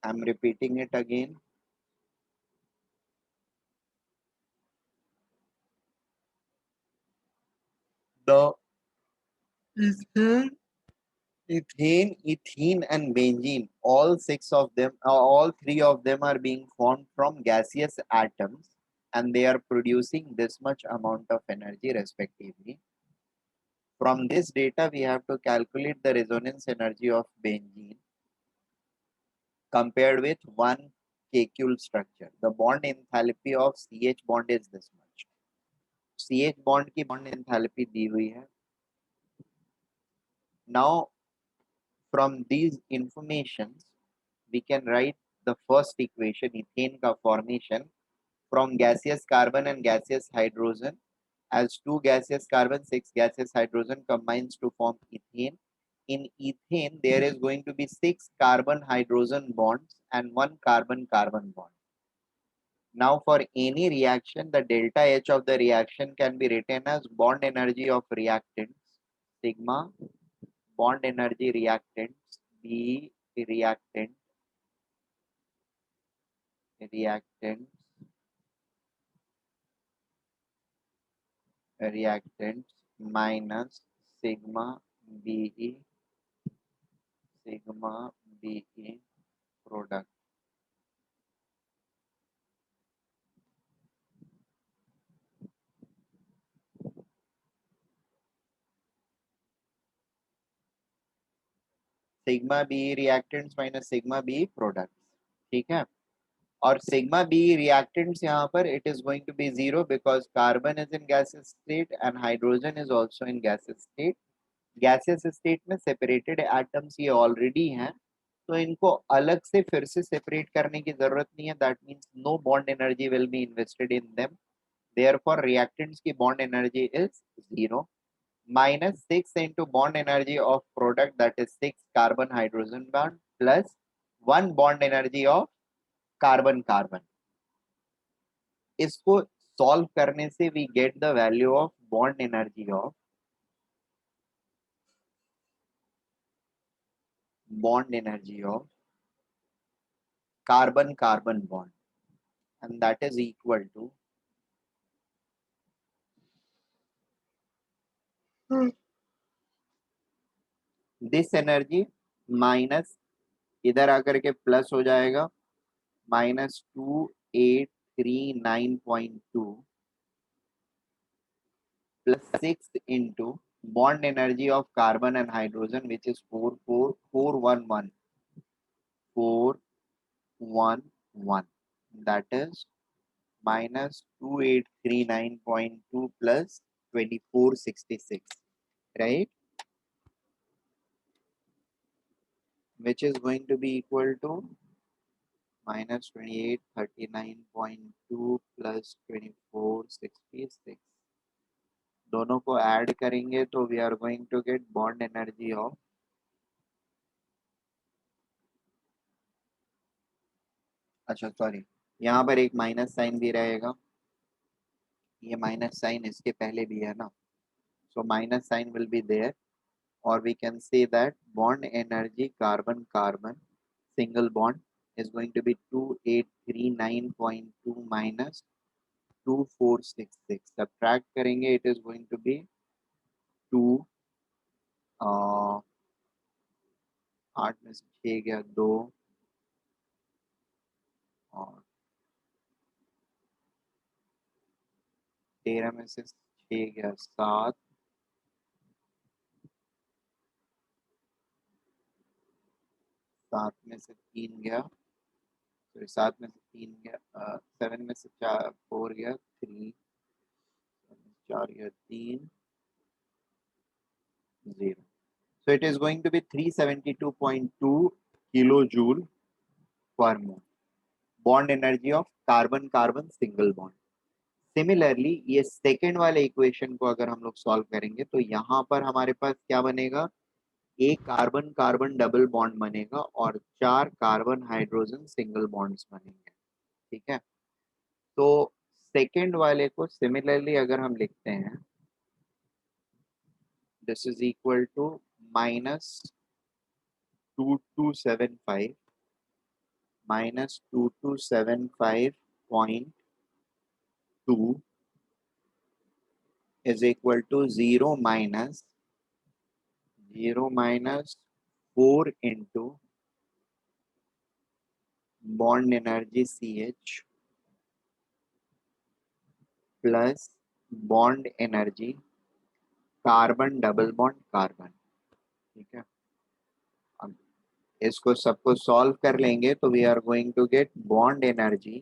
I'm repeating it again. The ethane, ethene, and benzene, all three of them are being formed from gaseous atoms, and they are producing this much amount of energy respectively. From this data, we have to calculate the resonance energy of benzene compared with 1 kcul structure. The bond enthalpy of CH bond is this much. CH bond की bond enthalpy दी हुई है. Now, from these informations, we can write the first equation, ethane का formation from gaseous carbon and gaseous hydrogen, as 2 gaseous carbon, 6 gaseous hydrogen combines to form ethane. In ethane, there is going to be 6 carbon hydrogen bonds and 1 carbon carbon bond. Now, for any reaction, the delta H of the reaction can be written as bond energy of reactants, sigma bond energy reactants, B reactants reactants minus sigma BE product. Sigma B reactants minus sigma B products. ठीक है. और sigma B reactants यहाँ पर it is going to be zero because carbon is in gaseous state and hydrogen is also in gaseous state. Gaseous state में separated atoms ये already हैं, तो इनको अलग से फिर से सेपरेट करने की जरूरत नहीं है. That means no bond energy will be invested in them. Therefore reactants की bond energy is zero. Minus 6 into bond energy of product, that is 6 carbon hydrogen bond, plus 1 bond energy of carbon carbon. इसको solve करने से we get the value of bond energy of carbon carbon bond, and that is equal to this energy minus, इधर आकर के plus हो जाएगा, -2839.2 plus 6 into bond energy of carbon and hydrogen, which is 411. That is -2839.2 plus 2466, right? Which is going to be equal to -2839.2 plus 2466. दोनों को add करेंगे तो we are going to get bond energy of, अच्छा sorry, यहाँ पर एक minus sign भी रहेगा, ये माइनस साइन इसके पहले भी है ना, so minus sign will be there, or we can say that bond energy carbon carbon single bond is going to be 2839.2 minus 2466. Subtract करेंगे, it is going to be 2, 8 में से 6 गया 2, और 13 में से 6 गया 7, 7 में से 3 गया, सॉरी 7 में से 3 गया, 7 में से 4 गया 3, 4 गया 3, 0. So it is going to be 372.2 kilojoule per mole. Bond energy of carbon carbon single bond. Similarly ये सेकेंड वाले इक्वेशन को अगर हम लोग सॉल्व करेंगे तो यहाँ पर हमारे पास क्या बनेगा, एक कार्बन कार्बन डबल बॉन्ड बनेगा और 4 कार्बन हाइड्रोजन सिंगल बॉन्ड्स बनेंगे. ठीक है. तो सेकेंड वाले को सिमिलरली अगर हम लिखते हैं, this is equal to -2275 minus 2275.2 is equal to 0 minus 4 into bond energy CH plus bond energy carbon double bond carbon. ठीक है, अब इसको सबको सॉल्व कर लेंगे तो we are going to get bond energy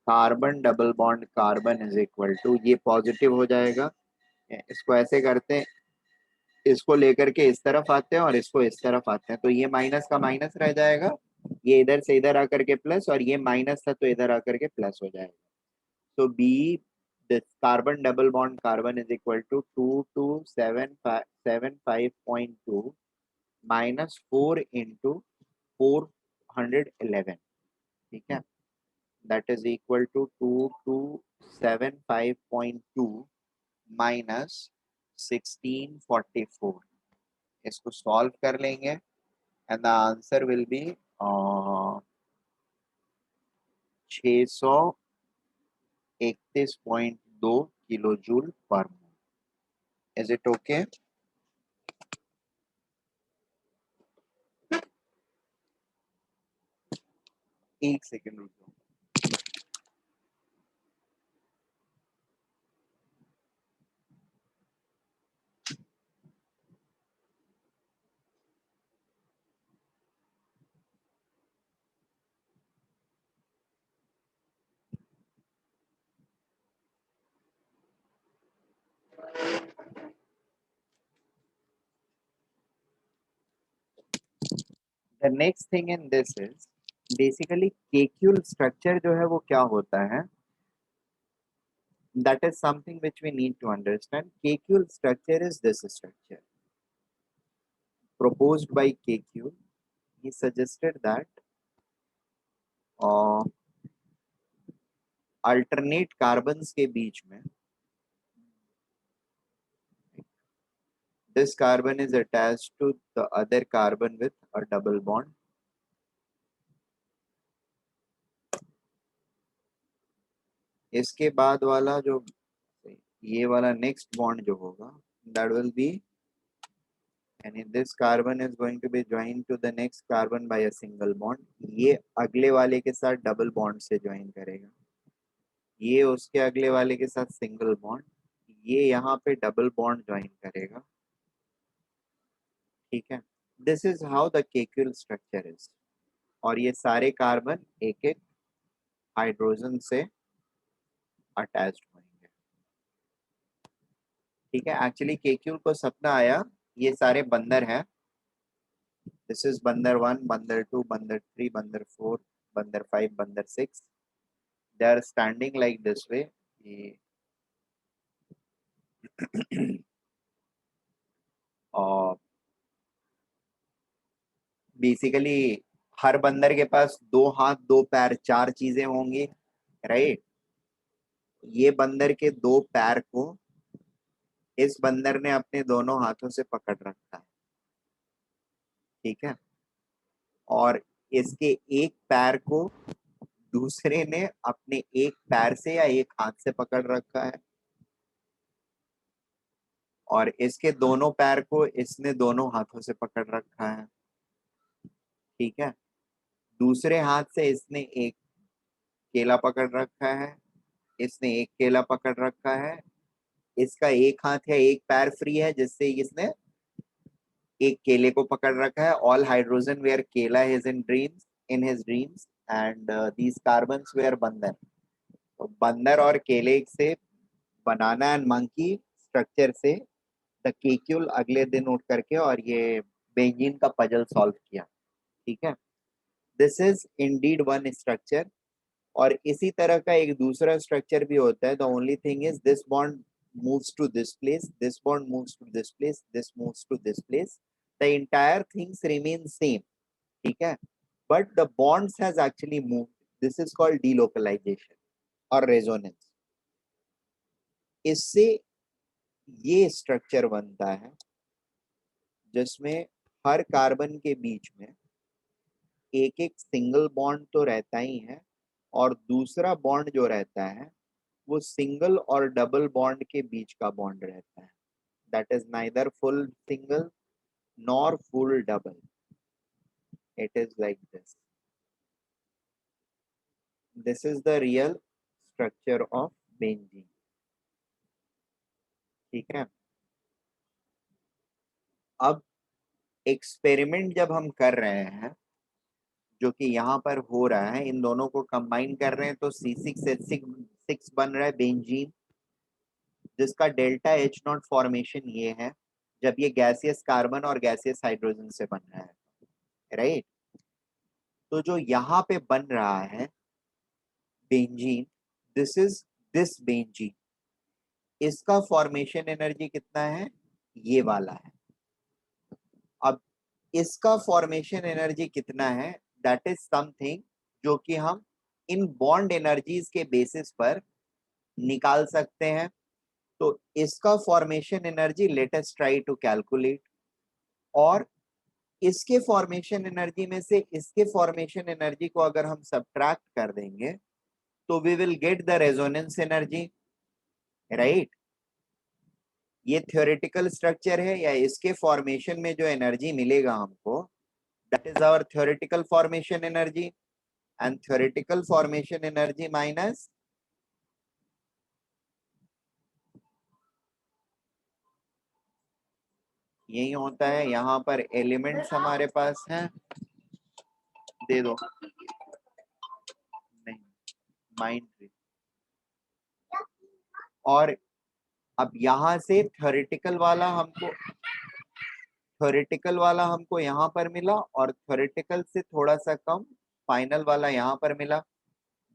carbon double bond carbon is equal to, ये positive हो जाएगा, इसको ऐसे करते हैं, इसको लेकर के इस तरफ आते हैं और इसको इस तरफ आते हैं, तो ये माइनस का माइनस रह जाएगा, ये इधर से इधर आकर के प्लस, और ये माइनस था तो इधर आकर के प्लस हो जाएगा। So B, this carbon double bond carbon is equal to 2275.2 minus 4 into 411. ठीक है, that is equal to 2275.2 minus 1644. इसको सॉल्व कर लेंगे and the answer will be 631.2 kilo joule पर मोल। Is it okay? एक सेकेंड रुक जाओ। The next thing in this is basically KQL structure जो है वो क्या होता है, that is something which we need to understand. KQL structure is this structure proposed by KQ. He suggested that alternate carbons के बीच में this carbon is attached to the other carbon with a double bond. इसके बाद वाला जो ये वाला next bond जो होगा that will be, and if this carbon is going to be joined to the next carbon by a single bond, ये अगले वाले के साथ डबल बॉन्ड से ज्वाइन करेगा, ये उसके अगले वाले के साथ सिंगल बॉन्ड, ये यहाँ पे डबल बॉन्ड ज्वाइन करेगा। ठीक है, this is how the Kekule structure is, और ये सारे कार्बन एक एक हाइड्रोजन से अटैच्ड होंगे। ठीक है, एक्चुअली केक्यूल को सपना आया, ये सारे बंदर हैं, दिस इज बंदर 1, बंदर 2, बंदर 3, बंदर 4, बंदर 5, बंदर 6, they are standing like this way. और बेसिकली हर बंदर के पास 2 हाथ 2 पैर 4 चीजें होंगी, राइट। ये बंदर के 2 पैर को इस बंदर ने अपने दोनों हाथों से पकड़ रखा है। ठीक है, और इसके एक पैर को दूसरे ने अपने एक पैर से या एक हाथ से पकड़ रखा है, और इसके दोनों पैर को इसने दोनों हाथों से पकड़ रखा है। ठीक है, दूसरे हाथ से इसने एक केला पकड़ रखा है, इसने एक केला पकड़ रखा है, इसका एक हाथ या एक पैर फ्री है जिससे इसने एक केले को पकड़ रखा है। ऑल हाइड्रोजन वेयर केला is in dreams, in his dreams, and these carbons were बंदर। तो बंदर और केले से बनाना एंड मंकी स्ट्रक्चर से द केक्यूल अगले दिन उठ करके और ये बेंजीन का पजल सॉल्व किया। ठीक है, this is Indeed one structure. और इसी तरह का एक दूसरा स्ट्रक्चर भी होता है, the only thing is this bond moves to this place, this bond moves to this place, this moves to this place, the entire things remain same. ठीक है, but the bonds has actually moved. This is called delocalization or resonance. इससे ये structure बनता है जिसमें हर carbon के बीच में एक एक सिंगल बॉन्ड तो रहता ही है, और दूसरा बॉन्ड जो रहता है वो सिंगल और डबल बॉन्ड के बीच का बॉन्ड रहता है. That is neither full single nor full double. It is like this. This is the real structure of benzene. ठीक है. अब एक्सपेरिमेंट जब हम कर रहे हैं, जो कि यहाँ पर हो रहा है, इन दोनों को कंबाइन कर रहे हैं तो C6H6 बन रहा है बेंजीन, जिसका डेल्टा H नॉट फॉर्मेशन ये है जब ये गैसियस कार्बन और गैसियस हाइड्रोजन से बन रहा है. राइट. तो जो यहाँ पे बन रहा है benzene, this is this benzene. इसका फॉर्मेशन एनर्जी कितना है? ये वाला है. अब इसका फॉर्मेशन एनर्जी कितना है, दैट इज समथिंग जो कि हम इन बॉन्ड एनर्जीज के बेसिस पर निकाल सकते हैं. तो इसका formation energy let us try to calculate. और इसके फॉर्मेशन एनर्जी में से इसके फॉर्मेशन एनर्जी को अगर हम सब्ट्रैक्ट कर देंगे तो we will get the resonance energy. Right. ये थ्योरेटिकल स्ट्रक्चर है, या इसके फॉर्मेशन में जो एनर्जी मिलेगा हमको, that is our theoretical formation energy. And theoretical formation energy minus यही होता है. यहाँ पर एलिमेंट्स हमारे पास हैं, दे दो. नहीं, माइंड. और अब यहाँ से थ्योरेटिकल वाला हमको यहाँ पर मिला, और थ्योरेटिकल से थोड़ा सा कम फाइनल वाला यहाँ पर मिला.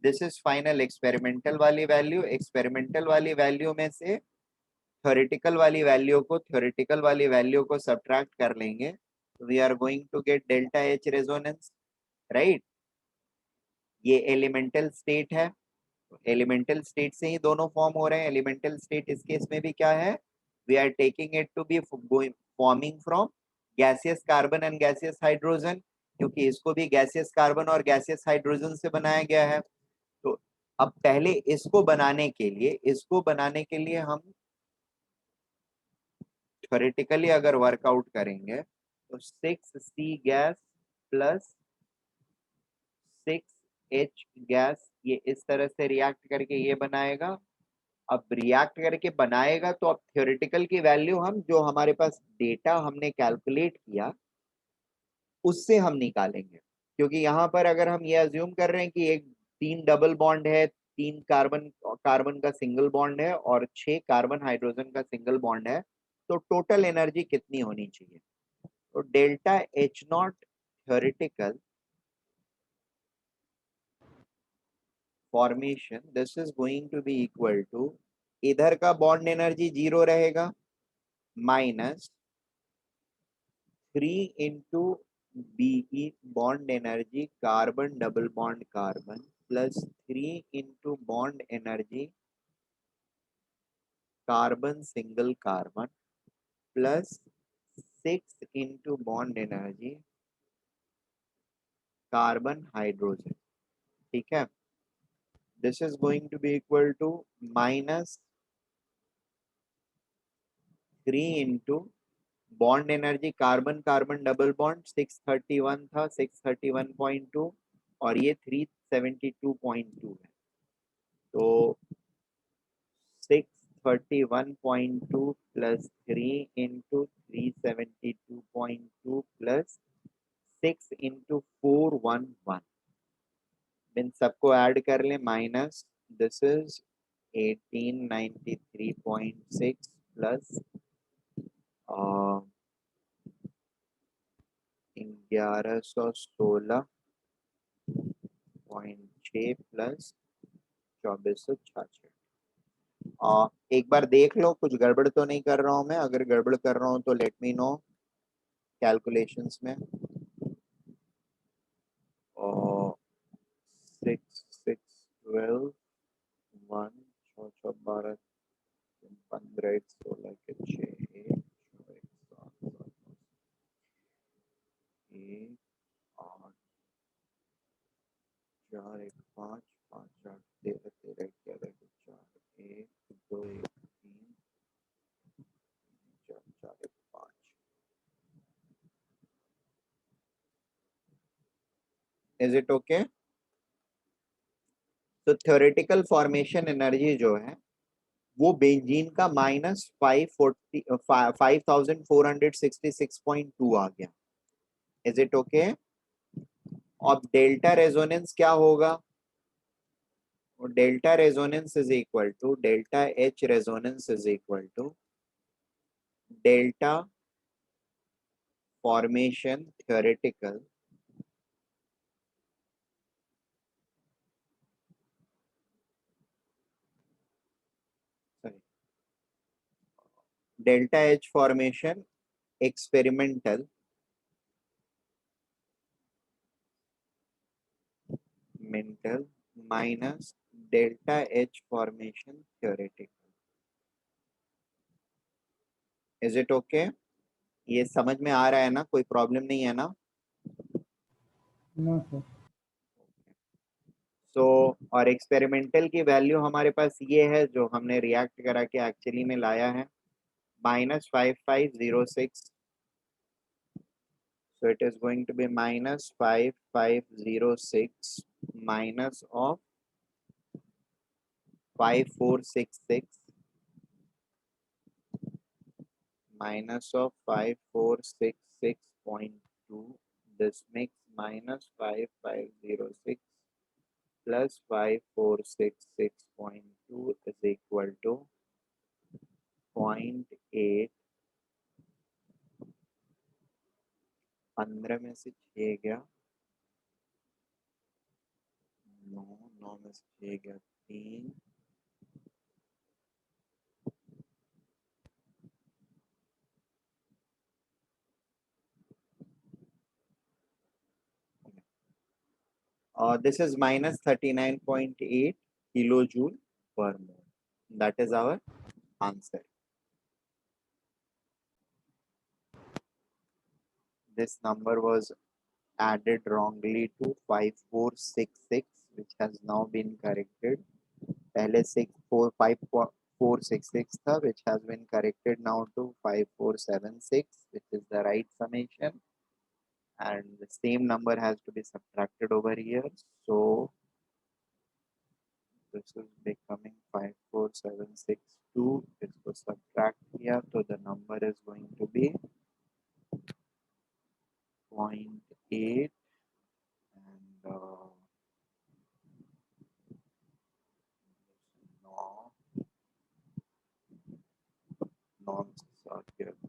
दिस इज फाइनल एक्सपेरिमेंटल वाली वैल्यू. एक्सपेरिमेंटल वाली वैल्यू में से थ्योरेटिकल वाली वैल्यू को सब्ट्रैक्ट कर लेंगे, we are going to get delta H resonance. Right. ये एलिमेंटल स्टेट है. एलिमेंटल स्टेट से ही दोनों फॉर्म हो रहे हैं. एलिमेंटल स्टेट इस केस में भी क्या है, we are taking it to be forming from gaseous carbon and gaseous hydrogen, क्योंकि इसको भी गैसियस कार्बन और गैसियस हाइड्रोजन से बनाया गया है. तो अब पहले इसको बनाने के लिए हम थ्योरेटिकली अगर वर्कआउट करेंगे तो 6C gas plus 6H gas ये इस तरह से रिएक्ट करके ये बनाएगा. अब रिएक्ट करके बनाएगा तो अब थ्योरेटिकल की वैल्यू हम जो हमारे पास डेटा हमने कैलकुलेट किया उससे हम निकालेंगे. क्योंकि यहाँ पर अगर हम ये अज्यूम कर रहे हैं कि एक 3 डबल बॉन्ड है, 3 कार्बन कार्बन का सिंगल बॉन्ड है और 6 कार्बन हाइड्रोजन का सिंगल बॉन्ड है, तो टोटल एनर्जी कितनी होनी चाहिए? तो delta H not theoretical formation, this is going to be equal to, इधर का बॉन्ड एनर्जी 0 रहेगा, minus 3 into BE bond energy carbon double bond carbon plus 3 into bond energy carbon single carbon plus 6 into bond energy carbon hydrogen. ठीक है. This is going to be equal to minus 3 into bond energy carbon carbon double bond 631 था, 631.2, और ये 372.2 है. तो 631.2 plus 3 into 372.2 plus 6 into 411, इन सबको add कर ले, minus this is 1893.6 plus 1116.6 plus 2466. एक बार देख लो कुछ गड़बड़ तो नहीं कर रहा हूं मैं. अगर गड़बड़ कर रहा हूं तो लेट मी नो कैलकुलेशंस में. और 6 6 12 1 6 6 12 15 1 16 के 6 1 6 1 7 7 1 8 4 1 5 5 8 13 13 11 4 1 2 1 3 4 4 1 5. Is it okay? तो थ्योरेटिकल फॉर्मेशन एनर्जी जो है वो बेंजीन का -5466.2 आ गया. Is it okay? अब डेल्टा रेजोनेंस क्या होगा? Delta resonance is equal to delta H resonance is equal to delta formation theoretical delta H formation experimental mental minus delta H formation theoretical. Is it okay? ये समझ में आ रहा है ना? कोई प्रॉब्लम नहीं है ना? No sir. सो और एक्सपेरिमेंटल की वैल्यू हमारे पास ये है जो हमने रिएक्ट करा के एक्चुअली में लाया है -5506. so it is going to be -5506 minus of 5466 minus of 5466.2. This makes -5506 plus 5466.2 is equal to 0.8. 15 में से 6 गया 9, 9 में से 6 गया 3. This is -39.8 kilojoule per mole. That is our answer. This number was added wrongly to 5466, which has now been corrected. पहले 5466 था, which has been corrected now to 5476, which is the right summation. And the same number has to be subtracted over here. So this is becoming 54762. इसको subtract किया तो the number is going to be 0.8 and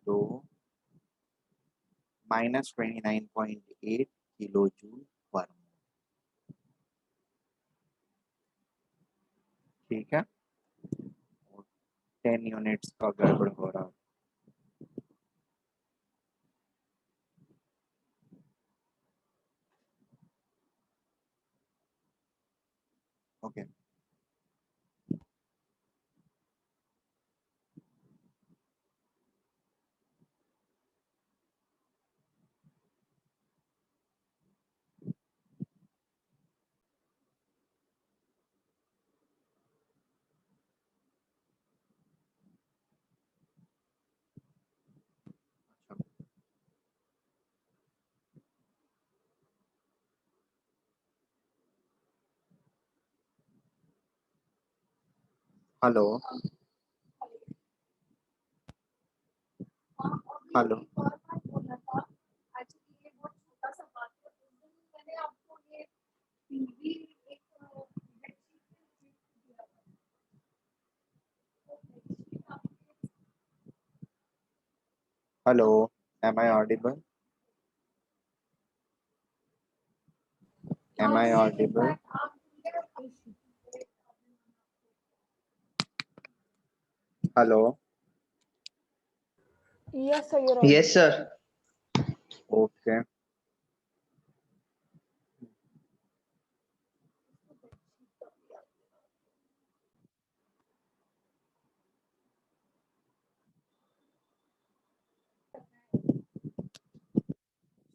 2 -29.8 kilojoule पर मोल. ठीक है, 10 units का गड़बड़ हो रहा है. Okay hello hello hello, am I audible? Am I audible? Hello. Yes, sir, you're audible. Yes, sir. Okay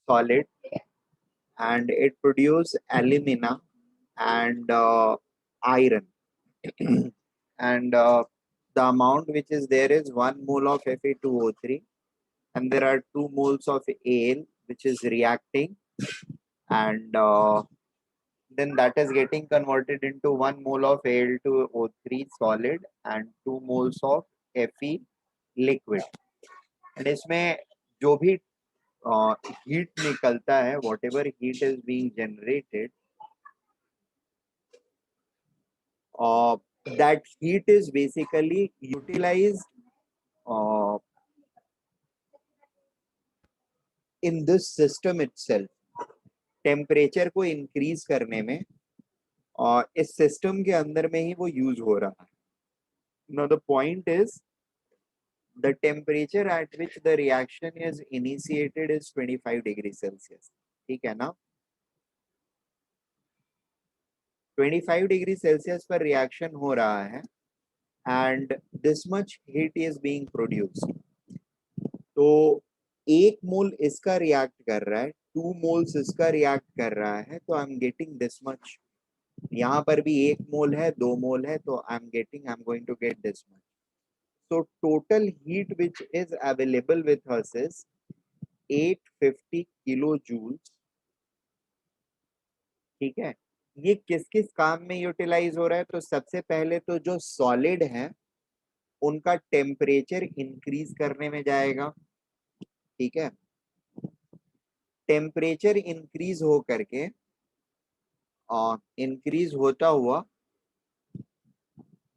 solid and it produce alumina and iron. And the amount which is there is 1 mole of Fe2O3, and there are 2 moles of Al which is reacting, and then that is getting converted into 1 mole of Al2O3 solid and 2 moles of Fe liquid. And इसमें जो भी heat निकलता है, whatever heat is being generated, that heat is basically utilized in this system itself. Temperature को increase करने में और इस सिस्टम के अंदर में ही वो यूज हो रहा है. Now the point is the temperature at which the reaction is initiated is 25 degrees Celsius. ठीक है ना? 25 डिग्री सेल्सियस पर रिएक्शन हो रहा है and this much heat is being produced. तो 1 मोल इसका रिएक्ट कर रहा है, 2 मोल्स इसका रिएक्ट कर रहा है, तो I am getting this much. यहाँ पर भी 1 मोल है, 2 मोल है, तो I am going to get this much. So total heat which is available with us is 850 kilojoules. ठीक है, ये किस किस काम में यूटिलाइज हो रहा है? तो सबसे पहले तो जो सॉलिड है उनका टेम्परेचर इंक्रीज करने में जाएगा. ठीक है, टेम्परेचर इंक्रीज हो करके इंक्रीज होता हुआ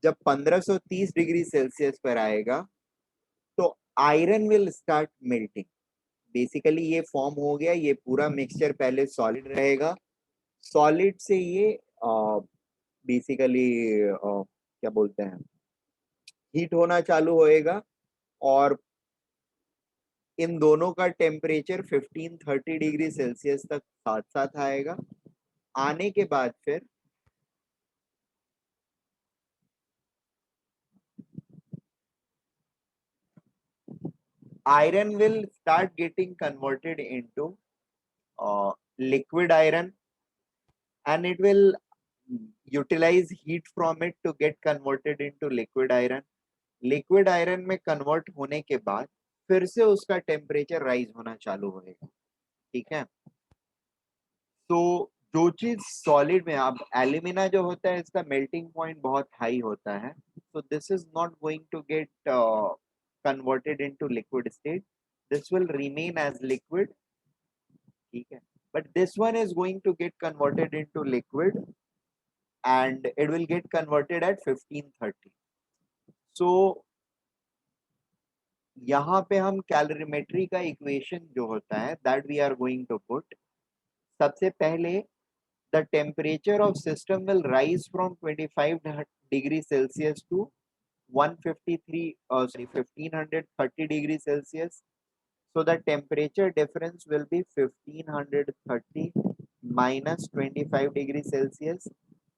जब 1530 डिग्री सेल्सियस पर आएगा तो iron will start melting. Basically ये फॉर्म हो गया. ये पूरा मिक्सचर पहले सॉलिड रहेगा, सॉलिड से ये बेसिकली क्या बोलते हैं, हीट होना चालू होएगा और इन दोनों का टेम्परेचर 1530 डिग्री सेल्सियस तक साथ साथ आएगा. आने के बाद फिर iron will start getting converted into liquid iron, and it will utilize heat from it to get converted into liquid iron. Liquid iron में कन्वर्ट होने के बाद फिर से उसका टेम्परेचर राइज होना चालू होएगा. ठीक है, तो जो चीज सॉलिड में, अब एल्यूमिना जो होता है इसका मेल्टिंग पॉइंट बहुत हाई होता है, so this is not going to get converted into liquid state. This will remain as liquid. ठीक है, but this one is going to get converted into liquid and it will get converted at 1530. So यहाँ पे हम calorimetry का equation जो होता है that we are going to put. सबसे पहले the temperature of system will rise from 25 degrees Celsius to 1530 degrees Celsius. So the temperature difference will be 1530 minus 25 degrees Celsius.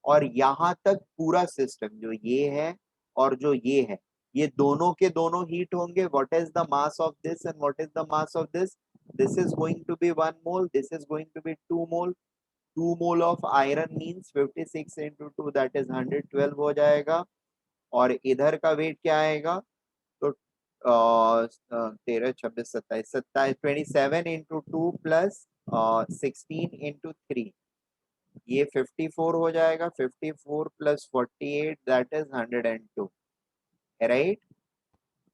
और यहाँ तक पूरा सिस्टम जो ये है और जो ये है, ये दोनों के दोनों हीट होंगे. What is the mass of this and what is the mass of this? This is going to be 1 mole, this is going to be 2 mole. 2 mole of iron means 56 into 2 that is 112 हो जाएगा. और इधर का wait क्या आएगा? तो 13 26 27 27 into 2 plus 16 into 3, ये 54 हो जाएगा. 54 plus 48 that is 102, right?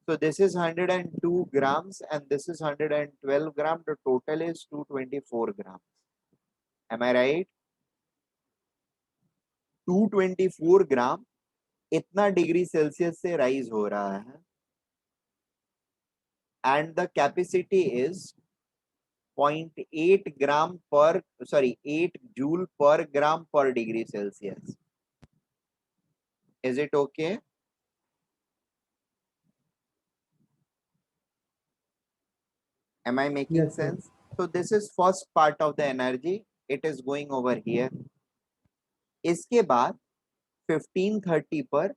So this is 102 grams and this is 112 gram. The total is 224 grams. Am I right? 224 ग्राम इतना डिग्री सेल्सियस से राइज हो रहा है and the capacity is 0.8 gram per 8 joule per gram per degree Celsius. Is it okay? Am I making Yes, sir. sense? So this is first part of the energy. It is going over here. इसके बाद 1530 पर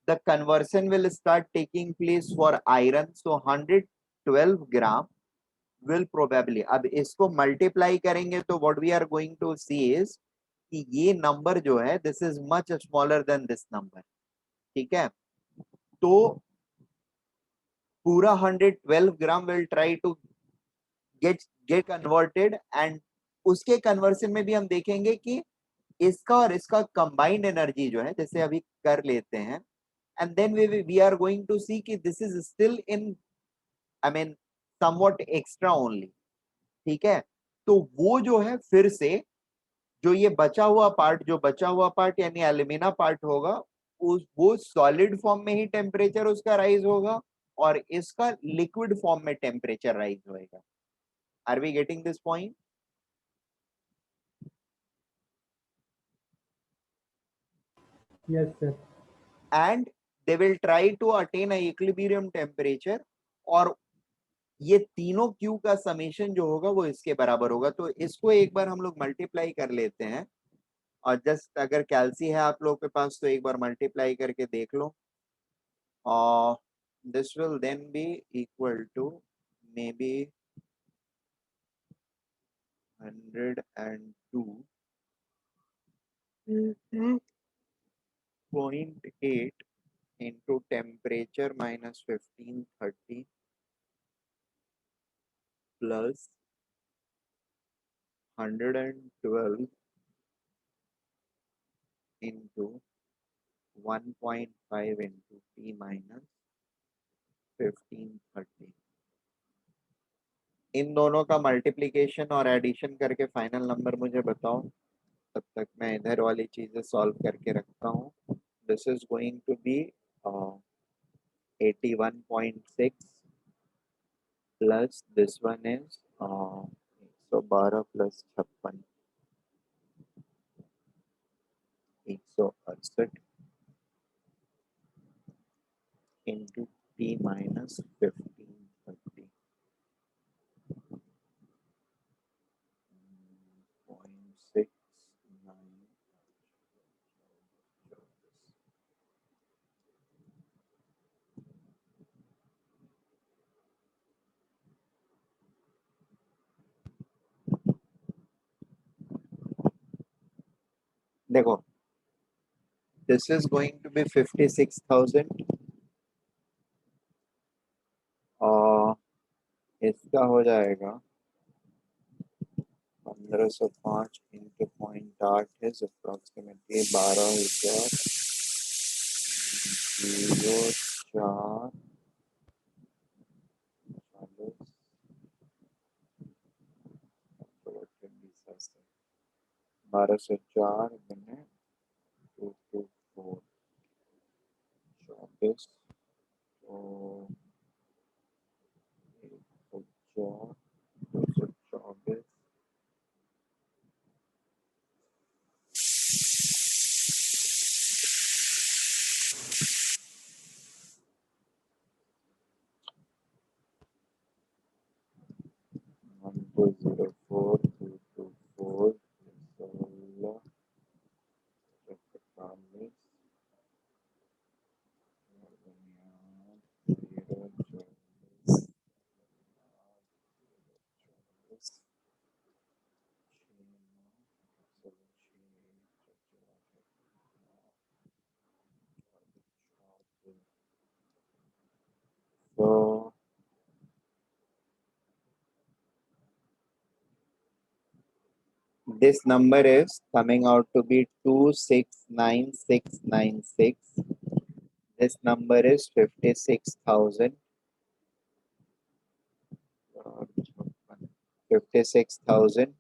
the conversion will start taking place for iron. So 112 gram will probably, अब इसको multiply करेंगे तो what we are going to see is कि ये number जो है this is much smaller than this number, ठीक है। तो पूरा 112 gram will try to get get converted, and उसके कन्वर्सन में भी हम देखेंगे कि इसका और इसका कंबाइंड एनर्जी जो है, जैसे अभी कर लेते हैं, and then we are going to see कि this is still in, I mean somewhat extra only, ठीक है। तो वो जो है फिर से जो ये बचा हुआ पार्ट, जो बचा हुआ पार्ट यानी एल्यूमिना पार्ट होगा, उस वो सॉलिड फॉर्म में ही टेम्परेचर उसका राइज होगा और इसका लिक्विड फॉर्म में टेम्परेचर राइज होएगा। Are we getting this point? Yes, sir. And they will try to attain a equilibrium temperature, और ये तीनों क्यू का समेशन जो होगा वो इसके बराबर होगा। तो इसको एक बार हम लोग मल्टीप्लाई कर लेते हैं, और जस्ट अगर कैल्सी है आप लोग के पास तो एक बार मल्टीप्लाई करके देख लो। और this will then be equal to maybe 102.8 into temperature minus 1530 plus 112 into 1.5 into T minus 1530। इन दोनों का मल्टीप्लिकेशन और एडिशन करके फाइनल नंबर मुझे बताओ, तब तक मैं इधर वाली चीजें सॉल्व करके रखता हूँ। This is going to be 81.6 plus this one is 112 plus 56 168 into T minus 1530 0.69। देखो this is going to be 56,000 और इसका हो जाएगा 1505 इंटू 0.8 है अप्रोक्सीमेटली 12,000 0.4 1204 में 224 24 तो 224 1204 224 16 45 So this number is coming out to be 269,696. This number is 56,000. 56,000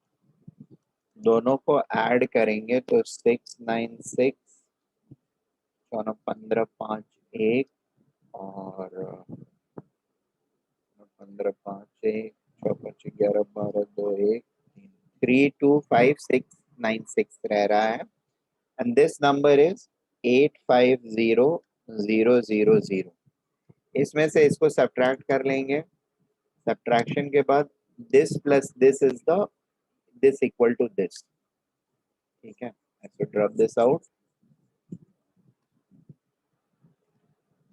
दोनों को ऐड करेंगे तो 696 चौना 15 5 1 और 15 5 1 5 11 12 2 1 325,696 रह रहा है, and this number is 850,000। इसमें से इसको सब्ट्रैक्ट कर लेंगे, सब्ट्रैक्शन के बाद this plus this is the this equal to this, ठीक है। I should drop this out,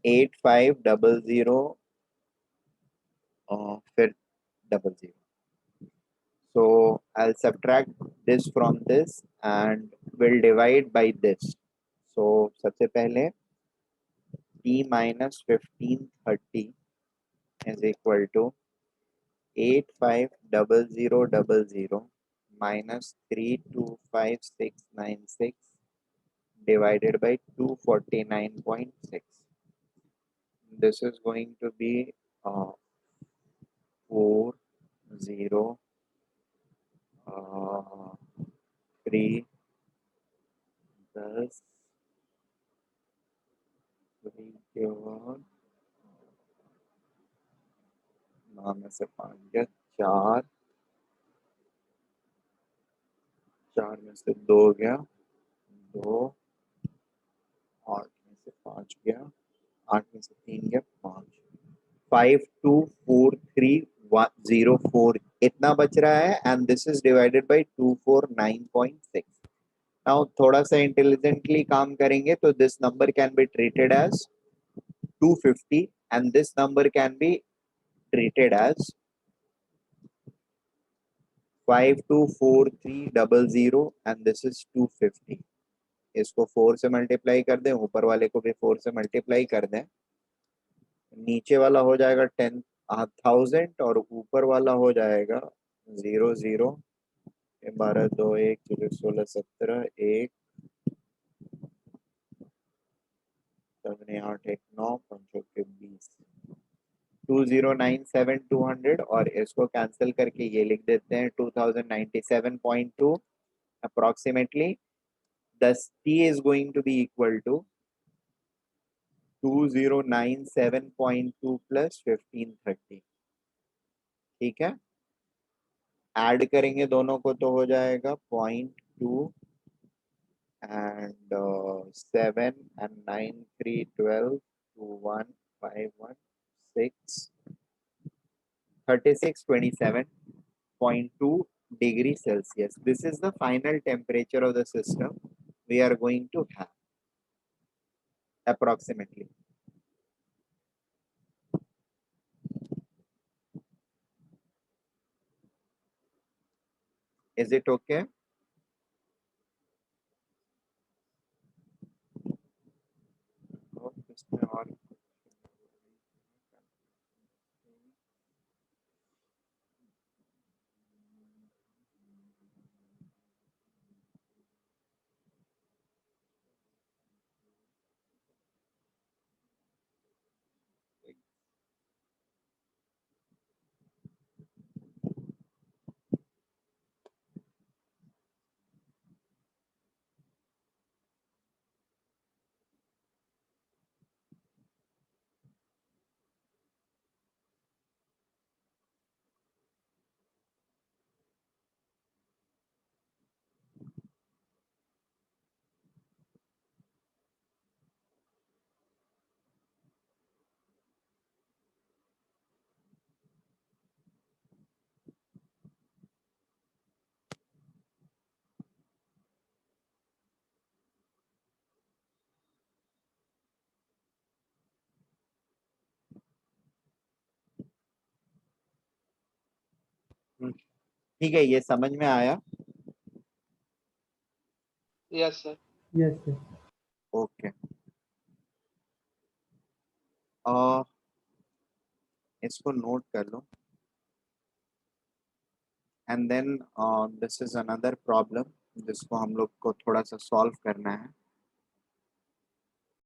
8500 फिर 00। So I'll subtract this from this and will divide by this. So सबसे पहले t minus 1530 is equal to 850000 minus 325696 divided by 249.6. This is going to be 40 10 3 के बाद 9 में से 5 गया 4 4 में से 2 गया 2 8 में से 5 गया 8 में से 3 गया 5 524304 इतना बच रहा है and this is divided by 249.6. Now थोड़ा सा इंटेलिजेंटली काम करेंगे तो this number can be treated as 250 and this number can be treated as 524300 and this is 250. इसको 4 से मल्टीप्लाई कर दें, ऊपर वाले को भी 4 से मल्टीप्लाई कर दें. नीचे वाला हो जाएगा 10,000 और ऊपर वाला हो जाएगा 00 12 2 1 16 17 1 7 8 1 9 5 20 2097200 और इसको कैंसिल करके ये लिख देते हैं 2097.2 approximately. Thus T is going to be equal to 2097.2 plus 1530. ठीक है, ऐड करेंगे दोनों को तो हो जाएगा 0.2 and 7 and 9 3 12 2 1 5 1 6 3627.2 degree Celsius. This is the final temperature of the system we are going to have approximately. Is it okay? इसमें और ठीक है, ये समझ में आया? Yes sir. Yes, sir. Okay. इसको नोट कर लो. And then this is another problem जिसको हम लोग को थोड़ा सा सॉल्व करना है.